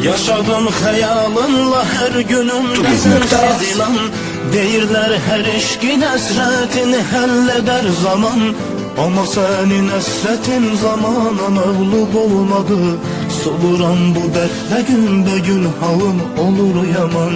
Yaşadım xəyalınla hər günümdə sənsiz ilan. Deyirlər hər eşqin əsrətini həll edər zaman. Amma sənin əsrətin zamana məğlub olmadı. Soluram bu dərdlə günbəgün halım olur yaman.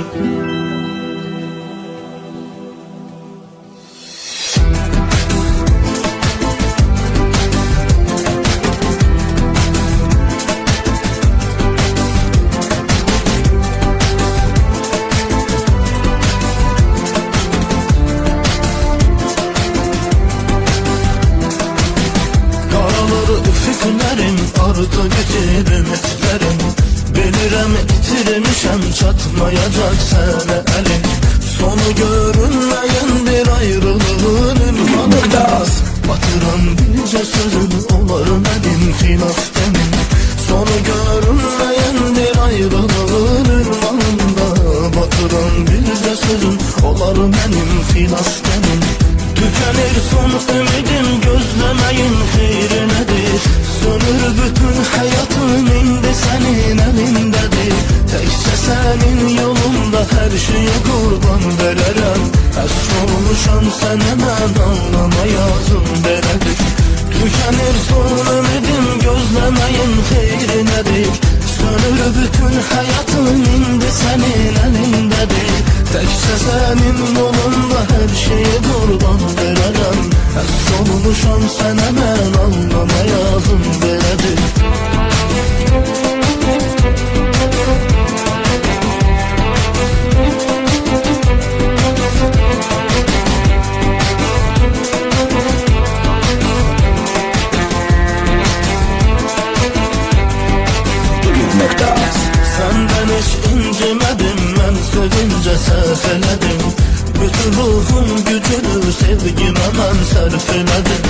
Üfüqlərim, ardı getir ümitlərim. Bilirəm itirmişəm, çatmayacaq sənə əlim. Sonu görünməyən bir ayrılığın ünvanında batıran bircə sözün olar mənim xilaf demin. Sonu görünməyən bir ayrılığın ünvanında batıran bircə sözün olar mənim xilaf demin. Tükenir son ümidim, gözlemeyin xeyri nedir? Sönür bütün hayatım, indi senin elindedir. Tekçe senin yolunda her şeye kurban vererem. Əsr olmuşam sənə mən anlamayazım belədir. Tükenir son ümidim, gözlemeyin xeyri nedir? Sönür bütün hayatım, indi senin elindedir. Tekçe senin yolunda her şeye kurban vererem. Əsr olmuşam sənə mən anlamayazım belədir. Səndən heç incimədim, mən sevincə səhv elədim. Bütün ruhum gücünü sevgimə mən sərf elədim.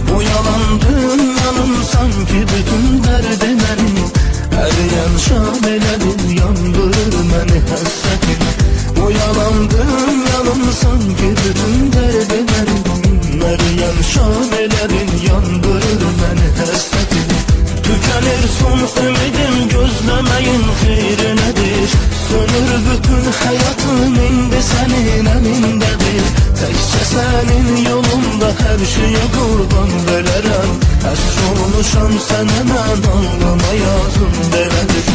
Bu yalan dünyanın sanki bütün dərdi mənim. Əriyən şabelədir, yandırır məni həsrətim. Bu yalan dünyanın sanki bütün dərdi mənim. Əriyən şabelədir, yandırır məni həsrətim. Tükenir son ümidim, gözlemeyin xeyri nedir? Sönür bütün hayatım, indi senin elindedir. Tekçe senin yolunda her şeye kurban vererem. Əsr olmuşam sənə mən anlamayazım belədir.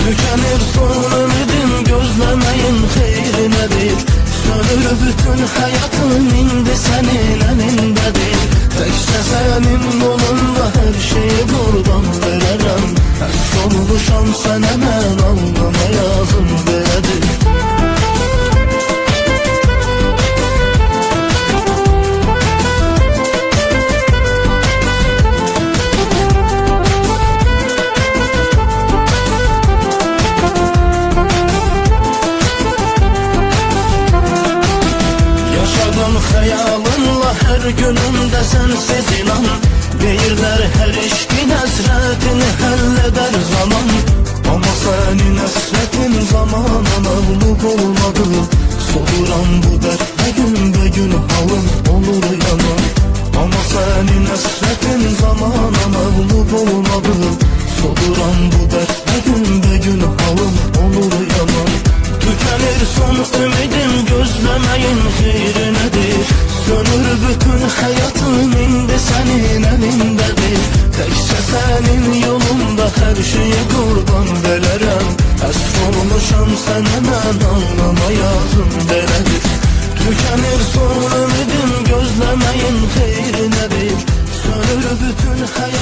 Tükenir son ümidim, gözlemeyin xeyri nedir? Sönür bütün hayatım, indi senin elindedir. Tekçe senin yolunda her şeye kurban vererem. Əsr olmuşam sənə mən anlamayazım belədir. Xəyalınla hər günümdə sənsiz inan. Deyirlər hər eşqin əsrətini həll edər zaman. Amma sənin əsrətin zamana məğlub olmadı. Soluram bu dərdlə günbəgün halım olur yaman. Amma sənin əsrətin zamana məğlub olmadı. Soluram bu dərdlə günbəgün halım olur yaman. Tükenir son ümidim, gözlemeyin xeyri nedir? Sönür bütün hayatım, indi senin elindedir. Tekçe senin yolunda her şeye kurban vererem. Əsr olmuşam sənə mən anlamayazım belədir. Tükenir son ümidim, gözlemeyin xeyri nedir? Sönür bütün hayatım.